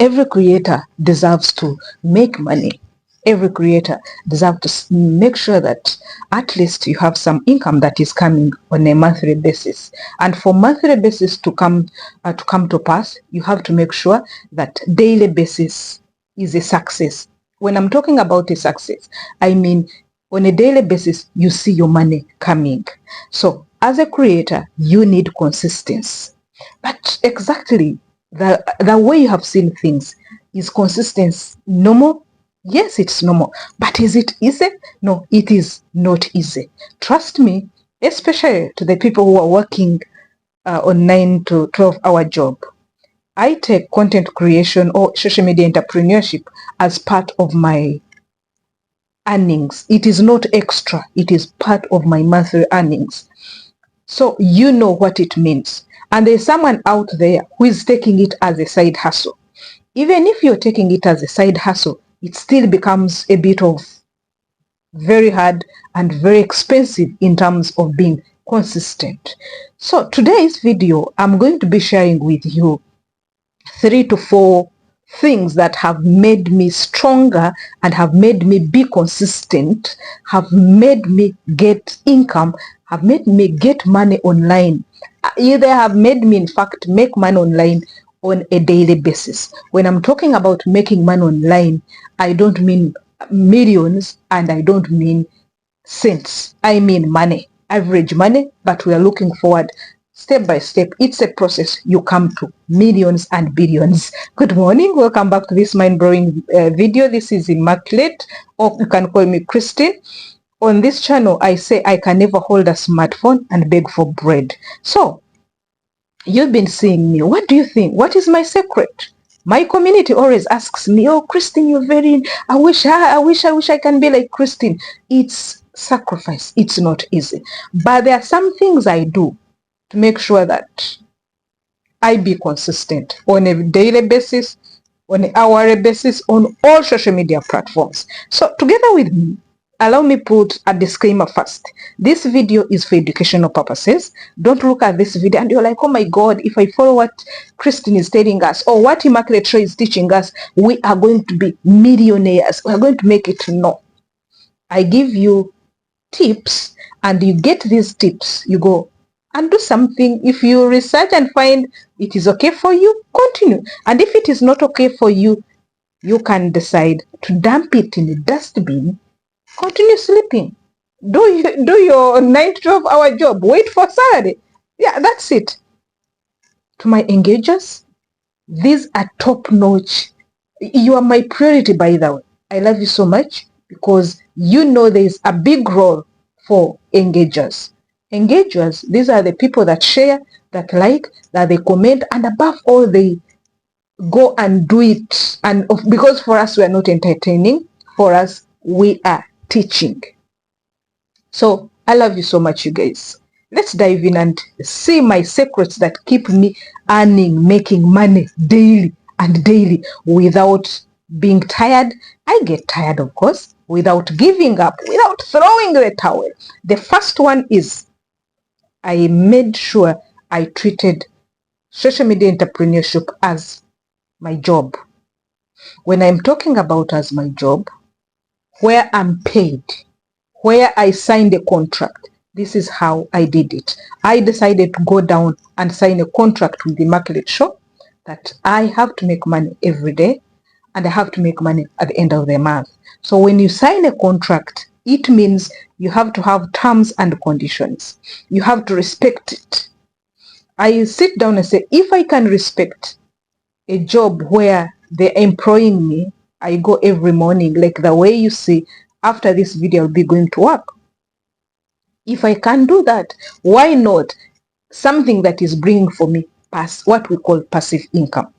every creator deserves to make money. Every creator deserves to make sure that at least you have some income that is coming on a monthly basis. And for monthly basis to come to pass, you have to make sure that daily basis is a success. When I'm talking about a success, I mean on a daily basis, you see your money coming. So as a creator, you need consistency. But exactly the way you have seen things, is consistency normal? Yes, it's normal. But is it easy? No, it is not easy. Trust me, especially to the people who are working on 9 to 12-hour job. I take content creation or social media entrepreneurship as part of my earnings. It is not extra. It is part of my monthly earnings. So you know what it means. And there's someone out there who is taking it as a side hustle. Even if you're taking it as a side hustle, it still becomes a bit of very hard and very expensive in terms of being consistent. So today's video, I'm going to be sharing with you 3 to 4 things that have made me stronger and have made me be consistent, have made me get income, have made me get money online. Either have made me, in fact, make money online on a daily basis. When I'm talking about making money online, I don't mean millions and I don't mean cents. I mean money, average money, but we are looking forward step by step. It's a process. You come to millions and billions. Good morning. Welcome back to this mind-blowing video. This is Immaculate, or you can call me Christine. On this channel, I say I can never hold a smartphone and beg for bread. So you've been seeing me. What do you think? What is my secret? My community always asks me, oh, Christine, you're very, I wish I can be like Christine. It's sacrifice. It's not easy. But there are some things I do to make sure that I be consistent on a daily basis, on an hourly basis, on all social media platforms. So together with me, allow me put a disclaimer first. This video is for educational purposes. Don't look at this video and you're like, oh my God, if I follow what Christine is telling us or what Immaculate Show is teaching us, we are going to be millionaires. We are going to make it. No. I give you tips and you get these tips. You go and do something. If you research and find it is okay for you, continue. And if it is not okay for you, you can decide to dump it in the dustbin. Continue sleeping. Do your 9 to 12-hour job. Wait for Saturday. Yeah, that's it. To my engagers, these are top-notch. You are my priority, by the way. I love you so much because you know there is a big role for engagers. Engagers, these are the people that share, that like, that they comment, and above all, they go and do it. And because for us, we are not entertaining. For us, we are teaching. So I love you so much, you guys. Let's dive in and see my secrets that keep me earning, making money daily and daily without being tired. I get tired, of course, without giving up, without throwing the towel. The first one is I made sure I treated social media entrepreneurship as my job. When I'm talking about as my job, where I'm paid, where I signed a contract, this is how I did it. I decided to go down and sign a contract with the Immaculate Show that I have to make money every day and I have to make money at the end of the month. So when you sign a contract, it means you have to have terms and conditions. You have to respect it. I sit down and say, if I can respect a job where they're employing me, I go every morning, like the way you see, after this video, I'll be going to work. If I can do that, why not something that is bringing for me what we call passive income?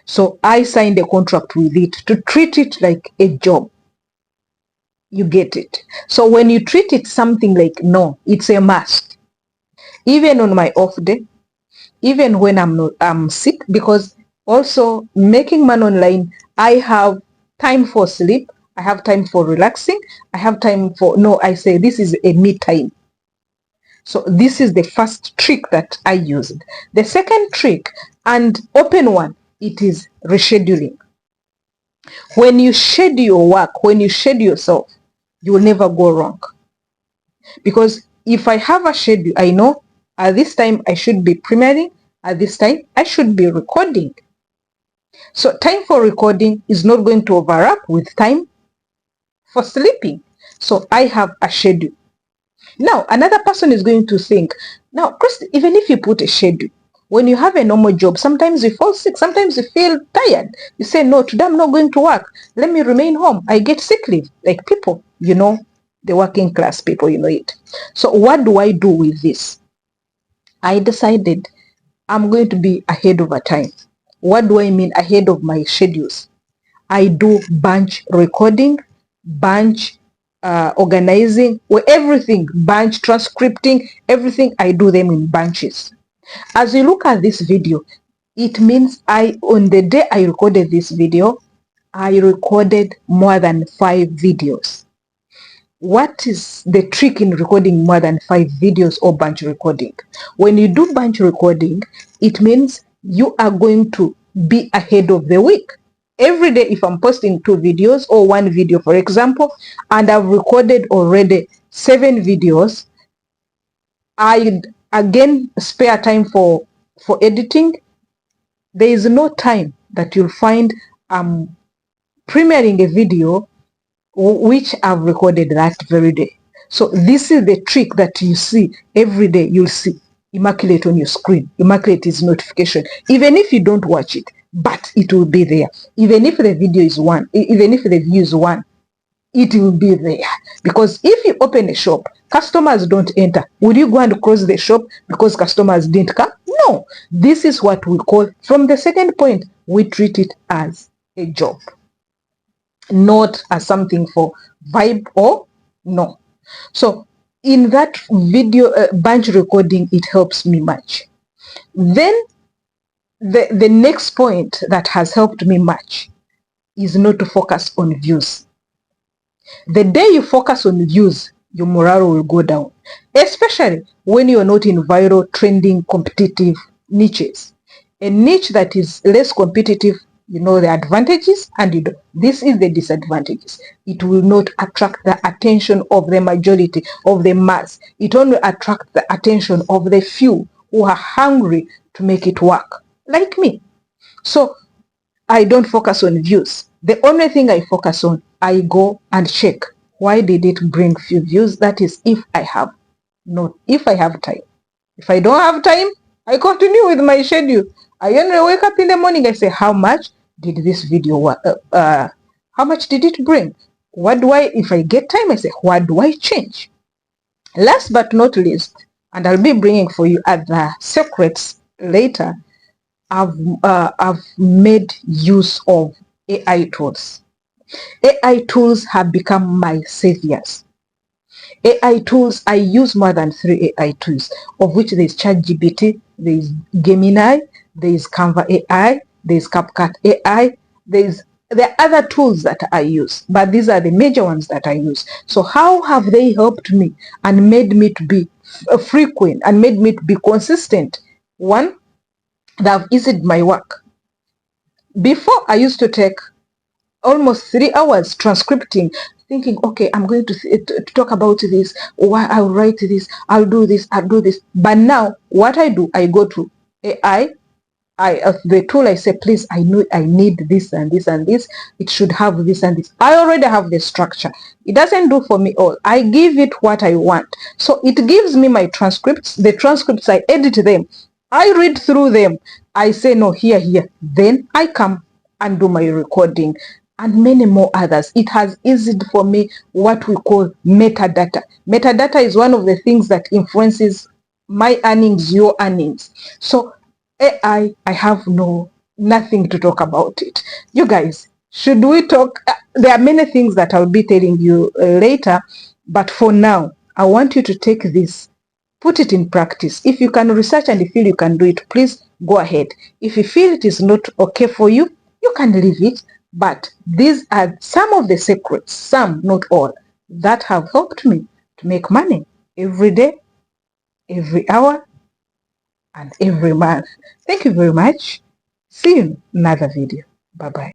So I signed a contract with it to treat it like a job. You get it? So when you treat it something like, no, it's a must. Even on my off day, even when I'm sick, because also making money online, I have time for sleep, I have time for relaxing, I have time for, no, I say this is a me time. So this is the first trick that I used. The second trick, and open one, it is rescheduling. When you schedule your work, when you schedule yourself, you will never go wrong. Because if I have a schedule, I know at this time I should be premiering, at this time I should be recording. So time for recording is not going to overlap with time for sleeping. So I have a schedule. Now, another person is going to think, now, Chris, even if you put a schedule, when you have a normal job, sometimes you fall sick, sometimes you feel tired. You say, no, today I'm not going to work. Let me remain home. I get sick leave. Like people, the working class people, it. So what do I do with this? I decided I'm going to be ahead of a time. What do I mean ahead of my schedules? I do bunch recording, bunch organizing, or everything, bunch transcripting, everything I do them in bunches. As you look at this video, it means on the day I recorded this video, I recorded more than 5 videos. What is the trick in recording more than 5 videos or bunch recording? When you do bunch recording, it means you are going to be ahead of the week. Every day, if I'm posting 2 videos or 1 video, for example, and I've recorded already 7 videos, I again spare time for editing. There is no time that you'll find I'm premiering a video which I've recorded that very day. So this is the trick that you see every day. You'll see Immaculate on your screen. Immaculate is notification. Even if you don't watch it, but it will be there. Even if the video is one, even if the view is one, it will be there. Because if you open a shop, customers don't enter. Will you go and close the shop because customers didn't come? No. This is what we call, from the second point, we treat it as a job, not as something for vibe or no. So in that video bunch recording, it helps me much. Then the next point that has helped me much is not to focus on views. The day you focus on views, your morale will go down, especially when you're not in viral, trending, competitive niches. A niche that is less competitive, you know the advantages, and this is the disadvantages. It will not attract the attention of the majority of the mass. It only attracts the attention of the few who are hungry to make it work, like me. So I don't focus on views. The only thing I focus on, I go and check. Why did it bring few views? That is if I have time. If I don't have time, I continue with my schedule. I only wake up in the morning, I say, how much did this video work? How much did it bring? If I get time, I say, what do I change? Last but not least, and I'll be bringing for you other secrets later, I've made use of AI tools. AI tools have become my saviors. AI tools, I use more than 3 AI tools, of which there is ChatGPT, there is Gemini, there is Canva AI, there is CapCut AI, there are other tools that I use, but these are the major ones that I use. So how have they helped me and made me to be frequent and made me to be consistent? One, they have eased my work. Before, I used to take almost 3 hours transcripting, thinking, okay, I'm going to talk about this, or I'll write this, I'll do this. But now, what I do, I go to AI, the tool, I say, please, I know I need this and this and this. It should have this and this. I already have the structure. It doesn't do for me all. I give it what I want. So it gives me my transcripts. The transcripts, I edit them. I read through them. I say, no, here. Then I come and do my recording and many more others. It has eased for me what we call metadata. Metadata is one of the things that influences my earnings, your earnings. So AI, I have nothing to talk about it. You guys, should we talk? There are many things that I'll be telling you later, but for now, I want you to take this, put it in practice. If you can research and you feel you can do it, please go ahead. If you feel it is not okay for you, you can leave it. But these are some of the secrets, some, not all, that have helped me to make money every day, every hour, and every month. Thank you very much. See you in another video. Bye bye.